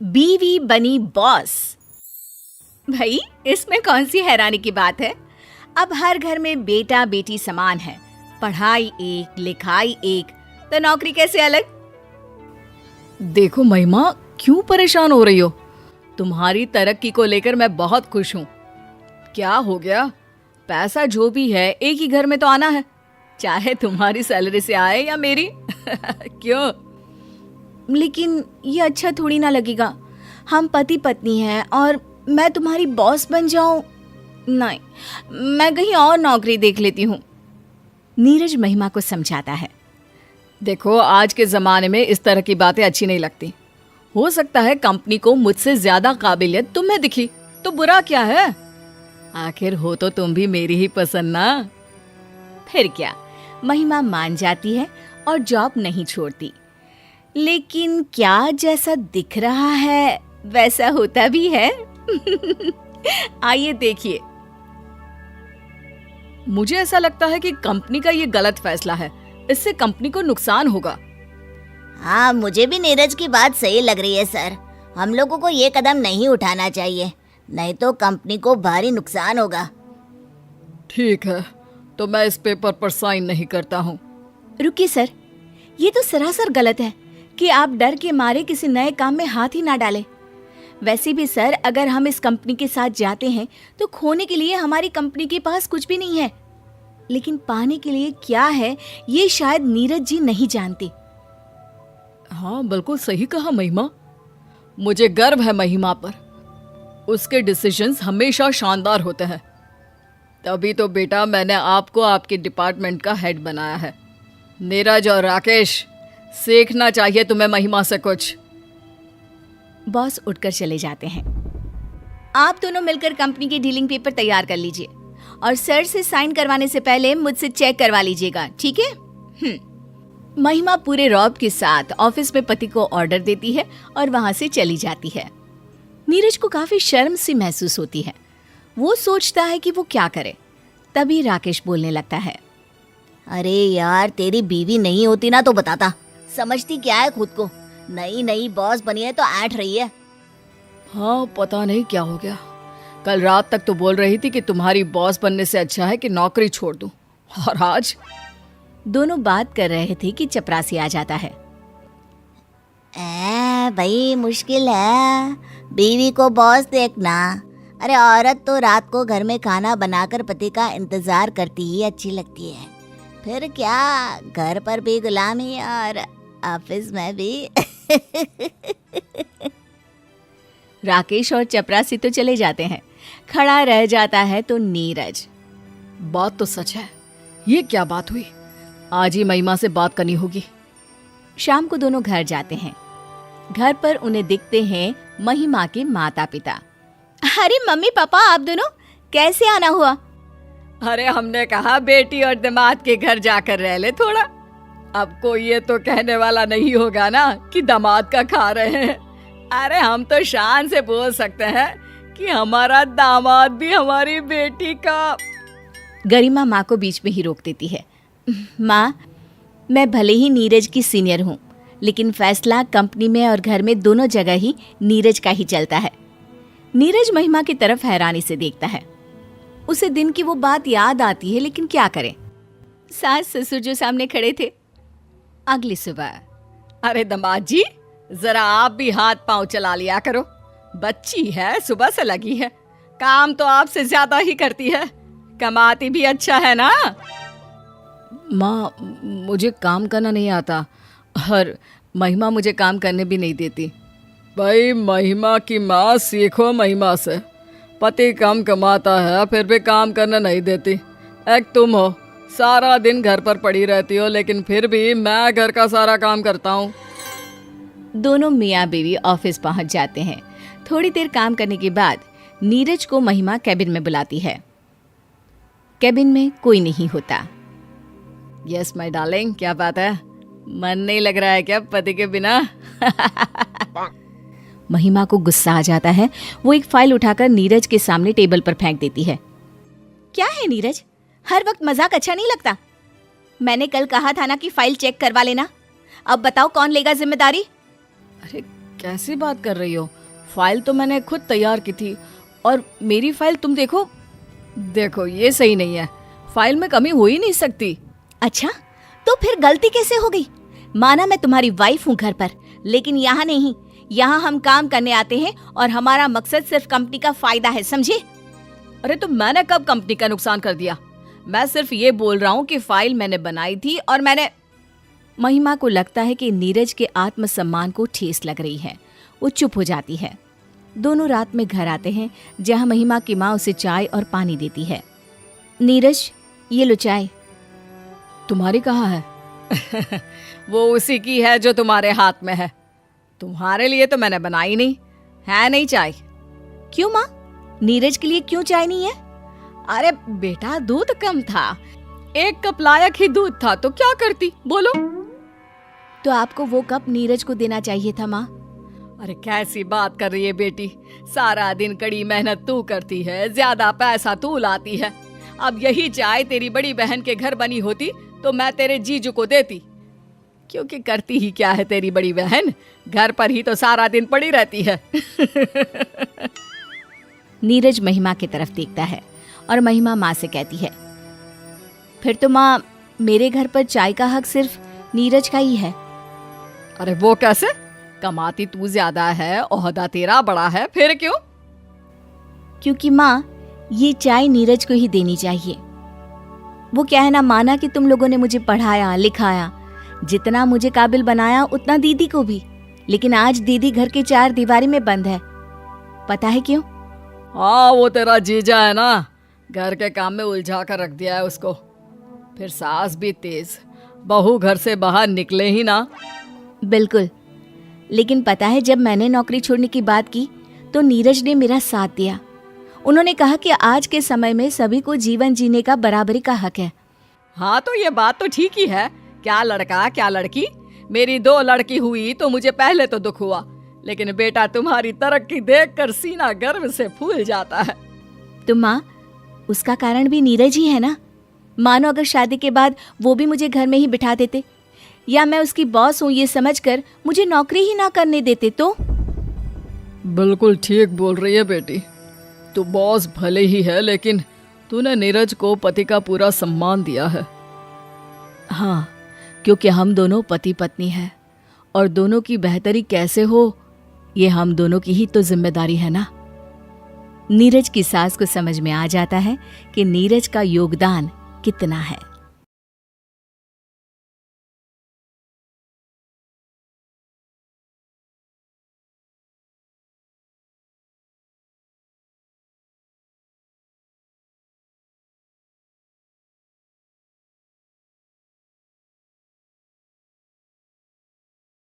बीवी बनी बॉस। भाई इसमें कौन सी हैरानी की बात है। अब हर घर में बेटा बेटी समान है, पढ़ाई एक लिखाई एक, तो नौकरी कैसे अलग। देखो महिमा, क्यों परेशान हो रही हो? तुम्हारी तरक्की को लेकर मैं बहुत खुश हूँ। क्या हो गया? पैसा जो भी है एक ही घर में तो आना है, चाहे तुम्हारी सैलरी से आए या मेरी। क्यों? लेकिन ये अच्छा थोड़ी ना लगेगा। हम पति पत्नी हैं और मैं तुम्हारी बॉस बन जाऊं? नहीं, मैं कहीं और नौकरी देख लेती हूँ। नीरज महिमा को समझाता है। देखो, आज के ज़माने में इस तरह की बातें अच्छी नहीं लगती। हो सकता है कंपनी को मुझसे ज़्यादा काबिलियत तुम्हें दिखी, तो बुरा क्या है? आखिर हो तो तुम भी मेरी ही पसंद ना। फिर क्या, महिमा मान जाती है और जॉब नहीं छोड़ती। लेकिन क्या जैसा दिख रहा है वैसा होता भी है? आइए देखिए। मुझे ऐसा लगता है कि कंपनी का ये गलत फैसला है, इससे कंपनी को नुकसान होगा। हाँ, मुझे भी नीरज की बात सही लग रही है सर। हम लोगों को ये कदम नहीं उठाना चाहिए, नहीं तो कंपनी को भारी नुकसान होगा। ठीक है, तो मैं इस पेपर पर साइन नहीं करता हूँ। रुकिए सर, ये तो सरासर गलत है कि आप डर के मारे किसी नए काम में हाथ ही ना डालें। वैसे भी सर, अगर हम इस कंपनी के साथ जाते हैं तो खोने के लिए हमारी कंपनी के पास कुछ भी नहीं है, लेकिन पाने के लिए क्या है ये शायद नीरज जी नहीं जानते। हाँ, बिल्कुल सही कहा महिमा। मुझे गर्व है महिमा पर, उसके डिसीजंस हमेशा शानदार होते हैं। तभी तो बेटा मैंने आपको आपके डिपार्टमेंट का हेड बनाया है। नीरज और राकेश, सीखना चाहिए तुम्हें महिमा से कुछ। बॉस उठकर चले जाते हैं। आप दोनों मिलकर कंपनी के डीलिंग पेपर तैयार कर लीजिए और सर से साइन करवाने से पहले मुझसे चेक करवा लीजिएगा, ठीक है? महिमा पूरे रौब के साथ ऑफिस में पति को ऑर्डर देती है और वहां से चली जाती है। नीरज को काफी शर्म सी महसूस होती है। वो सोचता है कि वो क्या करे। तभी राकेश बोलने लगता है। अरे यार, तेरी बीवी नहीं होती ना तो बताता। समझती क्या है खुद को, नई नई बॉस बनी है तो ऐंठ रही है। हाँ, पता नहीं क्या हो गया। कल रात तक तो बोल रही थी कि तुम्हारी बॉस बनने से अच्छा है कि नौकरी छोड़ दूं, और आज? दोनों बात कर रहे थे कि चपरासी आ जाता है। भाई मुश्किल है, बीवी को बॉस देखना। अरे औरत तो रात को घर में खाना बनाकर पति का इंतजार करती ही अच्छी लगती है, फिर क्या घर पर भी गुलामी और ऑफिस में भी। राकेश और चपरासी तो चले जाते हैं। खड़ा रह जाता है तो नीरज। बात तो सच है, ये क्या बात हुई? आज ही महिमा से बात करनी होगी। शाम को दोनों घर जाते हैं। घर पर उन्हें दिखते हैं महिमा के माता पिता। अरे मम्मी पापा, आप दोनों कैसे आना हुआ? अरे हमने कहा बेटी और दामाद के घर जाकर रह ले थोड़ा। अब कोई ये तो कहने वाला नहीं होगा ना कि दामाद का खा रहे हैं। अरे हम तो शान से बोल सकते हैं कि हमारा दामाद भी हमारी बेटी का। गरिमा माँ को बीच में ही रोक देती है। माँ, मैं भले ही नीरज की सीनियर हूँ, लेकिन फैसला कंपनी में और घर में दोनों जगह ही नीरज का ही चलता है। नीरज महिमा की तरफ हैरानी से देखता है। उसे दिन की वो बात याद आती है, लेकिन क्या करे, सास ससुर जो सामने खड़े थे। अगली सुबह। अरे दामाद जी, जरा आप भी हाथ पांव चला लिया करो। बच्ची है, सुबह से लगी है, काम तो आपसे ज्यादा ही करती है, कमाती भी अच्छा है ना। माँ, मुझे काम करना नहीं आता और महिमा मुझे काम करने भी नहीं देती। भाई महिमा की माँ, सीखो महिमा से। पति कम कमाता है फिर भी काम करने नहीं देती। एक तुम हो, सारा दिन घर पर पड़ी रहती हो, लेकिन फिर भी मैं घर का सारा काम करता हूँ। दोनों मियाँ बीवी ऑफिस पहुंच जाते हैं। थोड़ी देर काम करने के बाद नीरज को महिमा कैबिन में बुलाती है। कैबिन में कोई नहीं होता। यस माय डार्लिंग, क्या बात है? मन नहीं लग रहा है क्या पति के बिना? महिमा को गुस्सा आ जाता है। वो एक फाइल उठाकर नीरज के सामने टेबल पर फेंक देती है। क्या है नीरज, हर वक्त मजाक अच्छा नहीं लगता। मैंने कल कहा था ना कि फाइल चेक करवा लेना। अब बताओ कौन लेगा जिम्मेदारी? अरे कैसी बात कर रही हो? फाइल तो मैंने खुद तैयार की थी और मेरी फाइल तुम देखो। देखो ये सही नहीं है, फाइल में कमी हो ही नहीं सकती। अच्छा, तो फिर गलती कैसे हो गई? माना मैं तुम्हारी वाइफ हूँ घर पर, लेकिन यहाँ नहीं। यहाँ हम काम करने आते हैं और हमारा मकसद सिर्फ कंपनी का फायदा है, समझे? अरे तो मैंने कब कंपनी का नुकसान कर दिया? मैं सिर्फ ये बोल रहा हूँ कि फाइल मैंने बनाई थी और मैंने। महिमा को लगता है कि नीरज के आत्मसम्मान को ठेस लग रही है। वो चुप हो जाती है। दोनों रात में घर आते हैं, जहाँ महिमा की माँ उसे चाय और पानी देती है। नीरज, ये लो चाय। तुम्हारी कहाँ है? वो उसी की है जो तुम्हारे हाथ में है। तुम्हारे लिए तो मैंने बनाई नहीं है, नहीं चाय। क्यों माँ, नीरज के लिए क्यों चाय नहीं है? अरे बेटा, दूध कम था, 1 कप लायक ही दूध था, तो क्या करती बोलो? तो आपको वो कप नीरज को देना चाहिए था माँ। अरे कैसी बात कर रही है बेटी, सारा दिन कड़ी मेहनत तू करती है, ज्यादा पैसा तू लाती है। अब यही चाय तेरी बड़ी बहन के घर बनी होती तो मैं तेरे जीजू को देती, क्योंकि करती ही क्या है तेरी बड़ी बहन, घर पर ही तो सारा दिन पड़ी रहती है। नीरज महिमा की तरफ देखता है और महिमा माँ से कहती है, फिर तो माँ, मेरे घर पर चाय का हक सिर्फ नीरज का ही है। अरे वो कैसे? कमाती तू ज्यादा है, ओहदा तेरा बड़ा है, फिर क्यों? क्योंकि माँ, ये चाय नीरज को ही देनी चाहिए। वो कहना माना कि तुम लोगों ने मुझे पढ़ाया लिखाया, जितना मुझे काबिल बनाया उतना दीदी को भी, लेकिन आज दीदी घर के 4 दीवारी में बंद है। पता है क्यों? हाँ, वो तेरा जीजा है ना, घर के काम में उलझा कर रख दिया है उसको। फिर सास भी तेज, बहू घर से बाहर निकले ही ना। बिल्कुल, लेकिन पता है जब मैंने नौकरी छोड़ने की बात की तो नीरज ने मेरा साथ दिया। उन्होंने कहा कि आज के समय में सभी को जीवन जीने का बराबरी का हक है। हाँ, तो ये बात तो ठीक ही है। क्या लड़का क्या लड़की, मेरी 2 लड़की हुई तो मुझे पहले तो दुख हुआ, लेकिन बेटा तुम्हारी तरक्की देखकर सीना गर्व से फूल जाता है। तो माँ, उसका कारण भी नीरज ही है ना। मानो अगर शादी के बाद वो भी मुझे घर में ही बिठा देते, या मैं उसकी बॉस हूँ ये समझकर मुझे नौकरी ही ना करने देते तो। बिल्कुल ठीक बोल रही है बेटी, तू बॉस भले ही है, लेकिन तूने नीरज को पति का पूरा सम्मान दिया है। हाँ, क्योंकि हम दोनों पति पत्नी हैं और दोनों की बेहतरी कैसे हो ये हम दोनों की ही तो जिम्मेदारी है ना। नीरज की सास को समझ में आ जाता है कि नीरज का योगदान कितना है।